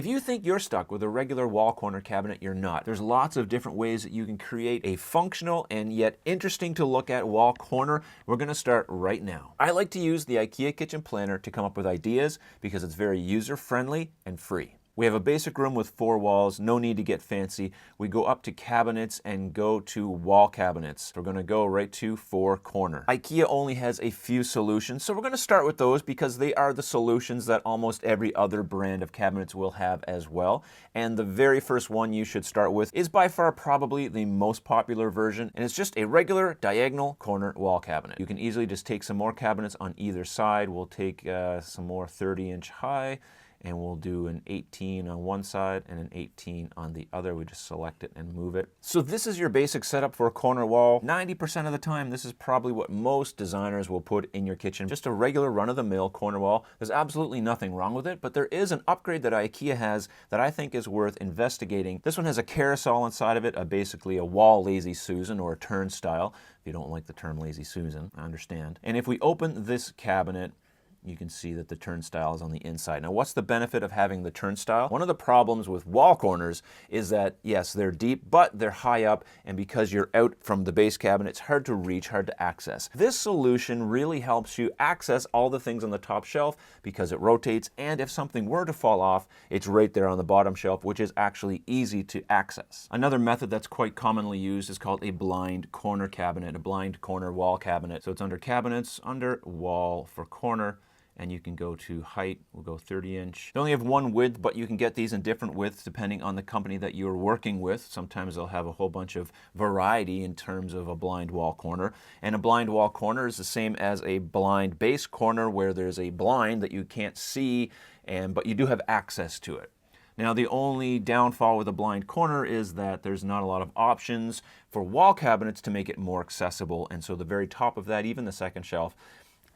If you think you're stuck with a regular wall corner cabinet, you're not. There's lots of different ways that you can create a functional and yet interesting to look at wall corner. We're going to start right now. I like to use the IKEA kitchen planner to come up with ideas because it's very user-friendly and free. We have a basic room with 4 walls, no need to get fancy. We go up to cabinets and go to wall cabinets. We're going to go right to 4 corner. IKEA only has a few solutions, so we're going to start with those because they are the solutions that almost every other brand of cabinets will have as well. And the very first one you should start with is by far probably the most popular version, and it's just a regular diagonal corner wall cabinet. You can easily just take some more cabinets on either side. We'll take some more 30-inch high, and we'll do an 18 on one side and an 18 on the other. We just select it and move it. So this is your basic setup for a corner wall. 90% of the time, this is probably what most designers will put in your kitchen. Just a regular run-of-the-mill corner wall. There's absolutely nothing wrong with it, but there is an upgrade that IKEA has that I think is worth investigating. This one has a carousel inside of it, basically a wall Lazy Susan or a turnstile. If you don't like the term Lazy Susan, I understand. And if we open this cabinet, you can see that the turnstile is on the inside. Now, what's the benefit of having the turnstile? One of the problems with wall corners is that, yes, they're deep, but they're high up, and because you're out from the base cabinet, it's hard to reach, hard to access. This solution really helps you access all the things on the top shelf because it rotates, and if something were to fall off, it's right there on the bottom shelf, which is actually easy to access. Another method that's quite commonly used is called a blind corner cabinet, a blind corner wall cabinet. So it's under cabinets, under wall for corner, and you can go to height, we'll go 30-inch. They only have one width, but you can get these in different widths depending on the company that you're working with. Sometimes they'll have a whole bunch of variety in terms of a blind wall corner. And a blind wall corner is the same as a blind base corner where there's a blind that you can't see, but you do have access to it. Now, the only downfall with a blind corner is that there's not a lot of options for wall cabinets to make it more accessible. And so the very top of that, even the second shelf,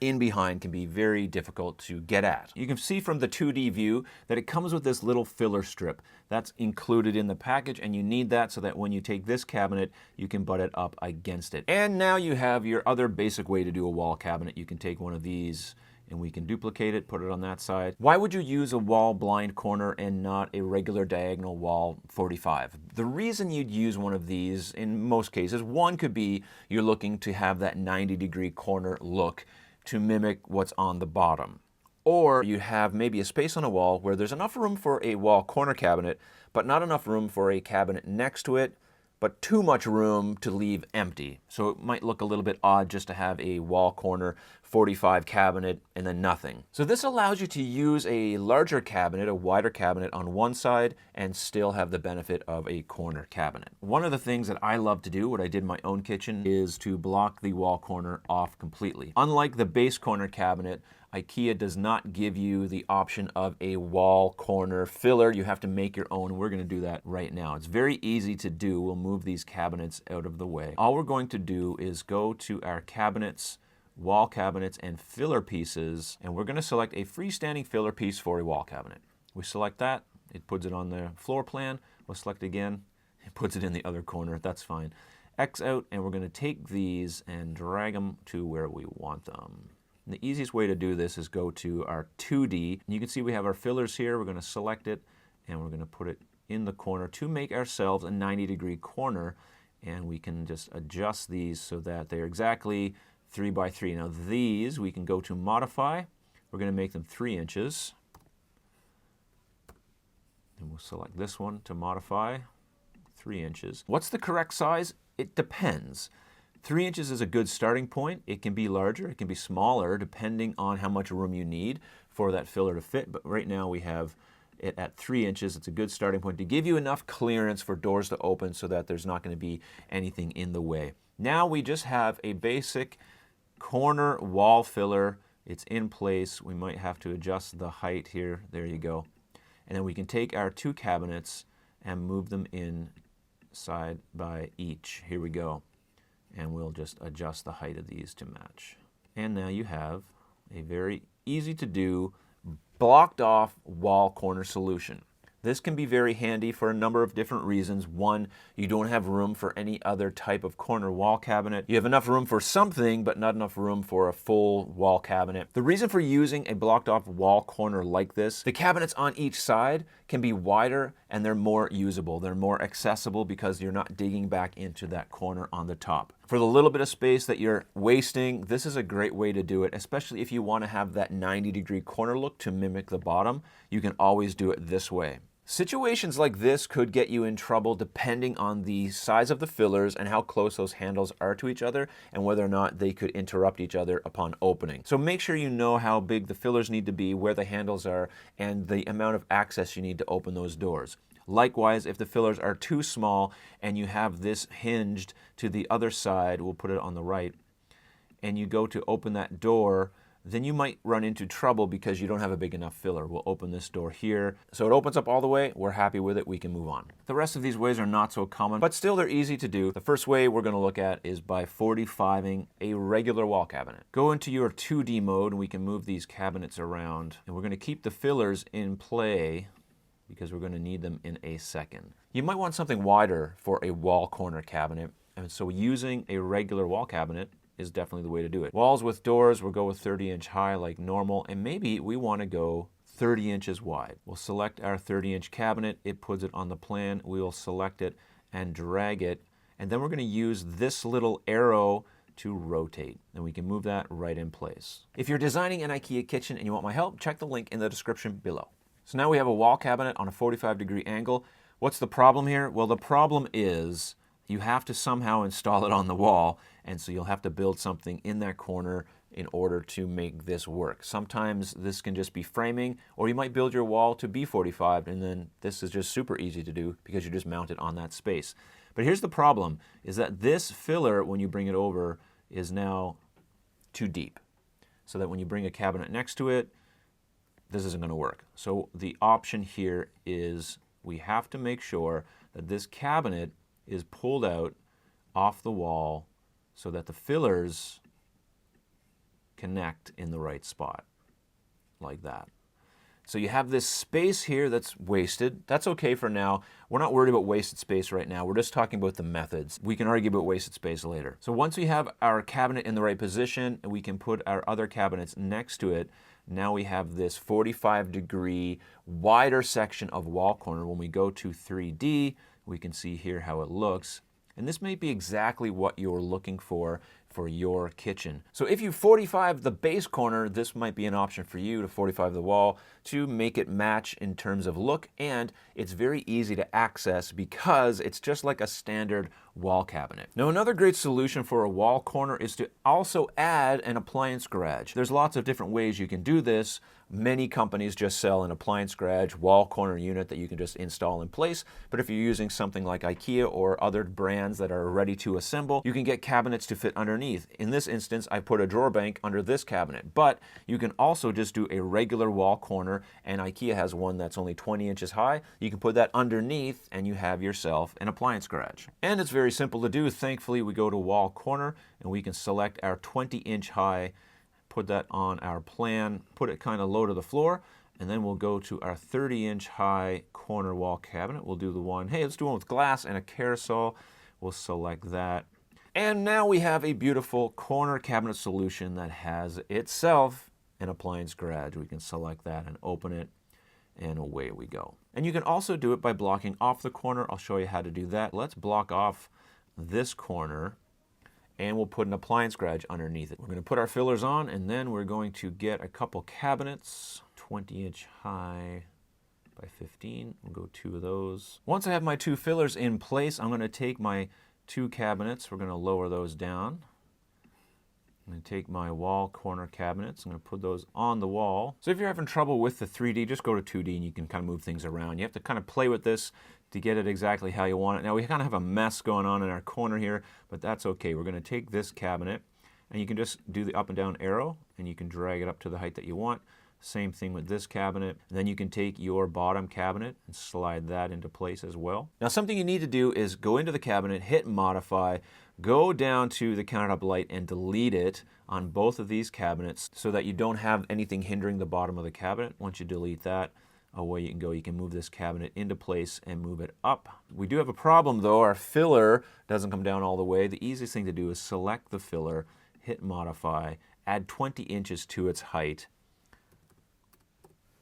in behind can be very difficult to get at. You can see from the 2D view that it comes with this little filler strip. That's included in the package, and you need that so that when you take this cabinet, you can butt it up against it. And now you have your other basic way to do a wall cabinet. You can take one of these and we can duplicate it, put it on that side. Why would you use a wall blind corner and not a regular diagonal wall 45? The reason you'd use one of these, in most cases, one could be you're looking to have that 90-degree corner look to mimic what's on the bottom. Or you have maybe a space on a wall where there's enough room for a wall corner cabinet, but not enough room for a cabinet next to it, but too much room to leave empty. So it might look a little bit odd just to have a wall corner 45 cabinet and then nothing. So this allows you to use a larger cabinet, a wider cabinet on one side and still have the benefit of a corner cabinet. One of the things that I love to do, what I did in my own kitchen, is to block the wall corner off completely. Unlike the base corner cabinet, IKEA does not give you the option of a wall corner filler. You have to make your own. We're going to do that right now. It's very easy to do. We'll move these cabinets out of the way. All we're going to do is go to our cabinets, wall cabinets, and filler pieces, and we're going to select a freestanding filler piece for a wall cabinet. We select that. It puts it on the floor plan. We'll select again. It puts it in the other corner. That's fine. X out, and we're going to take these and drag them to where we want them. And the easiest way to do this is go to our 2D. And you can see we have our fillers here. We're going to select it, and we're going to put it in the corner to make ourselves a 90-degree corner. And we can just adjust these so that they're exactly 3 by 3. Now these, we can go to modify. We're going to make them 3 inches. And we'll select this one to modify, 3 inches. What's the correct size? It depends. 3 inches is a good starting point. It can be larger, it can be smaller, depending on how much room you need for that filler to fit. But right now we have it at 3 inches. It's a good starting point to give you enough clearance for doors to open so that there's not going to be anything in the way. Now we just have a basic corner wall filler. It's in place. We might have to adjust the height here. There you go. And then we can take our 2 cabinets and move them in side by each. Here we go. And we'll just adjust the height of these to match. And now you have a very easy to do blocked off wall corner solution. This can be very handy for a number of different reasons. One, you don't have room for any other type of corner wall cabinet. You have enough room for something, but not enough room for a full wall cabinet. The reason for using a blocked off wall corner like this, the cabinets on each side can be wider and they're more usable. They're more accessible because you're not digging back into that corner on the top. For the little bit of space that you're wasting, this is a great way to do it, especially if you want to have that 90-degree corner look to mimic the bottom. You can always do it this way. Situations like this could get you in trouble depending on the size of the fillers and how close those handles are to each other and whether or not they could interrupt each other upon opening. So make sure you know how big the fillers need to be, where the handles are, and the amount of access you need to open those doors. Likewise, if the fillers are too small and you have this hinged to the other side, we'll put it on the right, and you go to open that door, then you might run into trouble because you don't have a big enough filler. We'll open this door here. So it opens up all the way. We're happy with it. We can move on. The rest of these ways are not so common, but still they're easy to do. The first way we're going to look at is by 45ing a regular wall cabinet. Go into your 2D mode and we can move these cabinets around. And we're going to keep the fillers in play because we're going to need them in a second. You might want something wider for a wall corner cabinet. And so using a regular wall cabinet is definitely the way to do it. Walls with doors, we'll go with 30-inch high like normal, and maybe we want to go 30 inches wide. We'll select our 30-inch cabinet, it puts it on the plan, we will select it and drag it, and then we're going to use this little arrow to rotate, and we can move that right in place. If you're designing an IKEA kitchen and you want my help, check the link in the description below. So now we have a wall cabinet on a 45-degree angle. What's the problem here? Well, the problem is you have to somehow install it on the wall, and so you'll have to build something in that corner in order to make this work. Sometimes this can just be framing, or you might build your wall to be 45, and then this is just super easy to do because you just mount it on that space. But here's the problem, is that this filler, when you bring it over, is now too deep. So that when you bring a cabinet next to it, this isn't going to work. So the option here is we have to make sure that this cabinet is pulled out off the wall so that the fillers connect in the right spot, like that. So you have this space here that's wasted. That's okay for now. We're not worried about wasted space right now. We're just talking about the methods. We can argue about wasted space later. So once we have our cabinet in the right position, we can put our other cabinets next to it. Now we have this 45-degree wider section of wall corner. When we go to 3D, we can see here how it looks. And this may be exactly what you're looking for your kitchen. So if you 45 the base corner, this might be an option for you to 45 the wall to make it match in terms of look, and it's very easy to access because it's just like a standard wall cabinet. Now another great solution for a wall corner is to also add an appliance garage. There's lots of different ways you can do this. Many companies just sell an appliance garage wall corner unit that you can just install in place, but if you're using something like IKEA or other brands that are ready to assemble, you can get cabinets to fit underneath. In this instance, I put a drawer bank under this cabinet, but you can also just do a regular wall corner, and IKEA has one that's only 20 inches high. You can put that underneath and you have yourself an appliance garage. And it's very simple to do. Thankfully, we go to wall corner and we can select our 20-inch high, put that on our plan, put it kind of low to the floor, and then we'll go to our 30-inch high corner wall cabinet. We'll do the one, hey, let's do one with glass and a carousel. We'll select that. And now we have a beautiful corner cabinet solution that has itself an appliance garage. We can select that and open it, and away we go. And you can also do it by blocking off the corner. I'll show you how to do that. Let's block off this corner, and we'll put an appliance garage underneath it. We're going to put our fillers on, and then we're going to get a couple cabinets, 20-inch high by 15. We'll go 2 of those. Once I have my 2 fillers in place, I'm going to take my 2 cabinets. We're going to lower those down. I'm going to take my wall corner cabinets. I'm going to put those on the wall. So if you're having trouble with the 3D, just go to 2D and you can kind of move things around. You have to kind of play with this to get it exactly how you want it. Now we kind of have a mess going on in our corner here, but that's okay. We're going to take this cabinet and you can just do the up and down arrow and you can drag it up to the height that you want. Same thing with this cabinet. And then you can take your bottom cabinet and slide that into place as well. Now something you need to do is go into the cabinet, hit modify, go down to the countertop light and delete it on both of these cabinets so that you don't have anything hindering the bottom of the cabinet. Once you delete that, away you can go. You can move this cabinet into place and move it up. We do have a problem though. Our filler doesn't come down all the way. The easiest thing to do is select the filler, hit modify, add 20 inches to its height,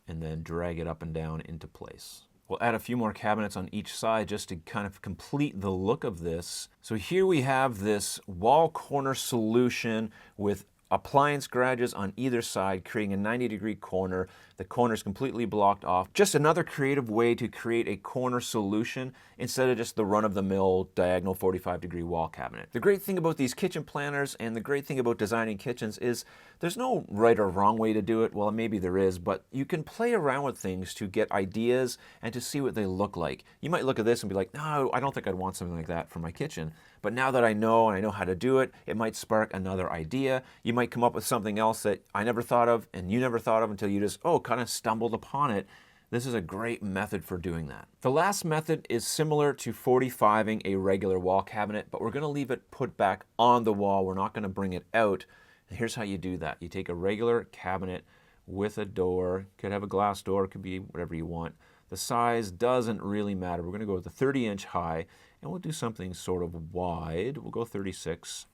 and then drag it up and down into place. We'll add a few more cabinets on each side just to kind of complete the look of this. So here we have this wall corner solution with appliance garages on either side, creating a 90-degree corner. The corner is completely blocked off. Just another creative way to create a corner solution instead of just the run-of-the-mill diagonal 45-degree wall cabinet. The great thing about these kitchen planners and the great thing about designing kitchens is there's no right or wrong way to do it. Well, maybe there is, but you can play around with things to get ideas and to see what they look like. You might look at this and be like, no, I don't think I'd want something like that for my kitchen. But now that I know and I know how to do it, it might spark another idea. You might come up with something else that I never thought of and you never thought of until you just, kind of stumbled upon it. This is a great method for doing that. The last method is similar to 45ing a regular wall cabinet, but we're going to leave it put back on the wall. We're not going to bring it out. And here's how you do that. You take a regular cabinet with a door. Could have a glass door, could be whatever you want. The size doesn't really matter. We're going to go with a 30-inch high, and we'll do something sort of wide. We'll go 36.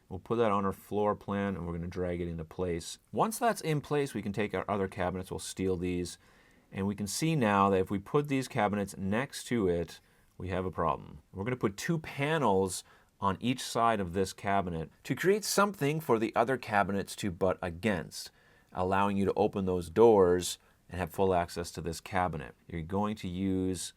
We'll put that on our floor plan, and we're going to drag it into place. Once that's in place, we can take our other cabinets. We'll steal these, and we can see now that if we put these cabinets next to it, we have a problem. We're going to put 2 panels on each side of this cabinet to create something for the other cabinets to butt against, allowing you to open those doors and have full access to this cabinet. You're going to use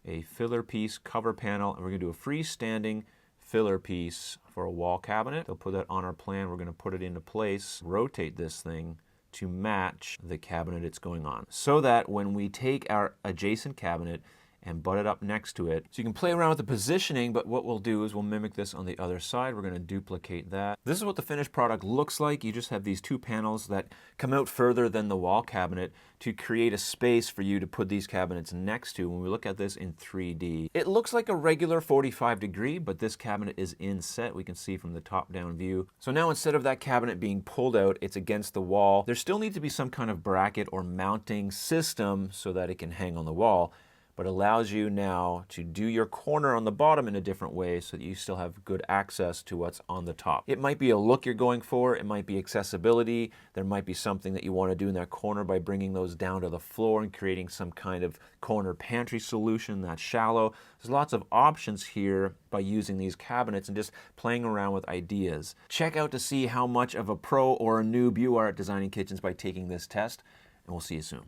a filler piece cover panel, and we're going to do a freestanding filler piece for a wall cabinet. They'll put that on our plan. We're going to put it into place, rotate this thing to match the cabinet it's going on, so that when we take our adjacent cabinet and butt it up next to it. So you can play around with the positioning, but what we'll do is we'll mimic this on the other side. We're going to duplicate that. This is what the finished product looks like. You just have these 2 panels that come out further than the wall cabinet to create a space for you to put these cabinets next to. When we look at this in 3D, it looks like a regular 45-degree, but this cabinet is inset. We can see from the top-down view. So now instead of that cabinet being pulled out, it's against the wall. There still needs to be some kind of bracket or mounting system so that it can hang on the wall, but allows you now to do your corner on the bottom in a different way so that you still have good access to what's on the top. It might be a look you're going for, it might be accessibility, there might be something that you want to do in that corner by bringing those down to the floor and creating some kind of corner pantry solution that's shallow. There's lots of options here by using these cabinets and just playing around with ideas. Check out to see how much of a pro or a noob you are at designing kitchens by taking this test, and we'll see you soon.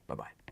Bye-bye.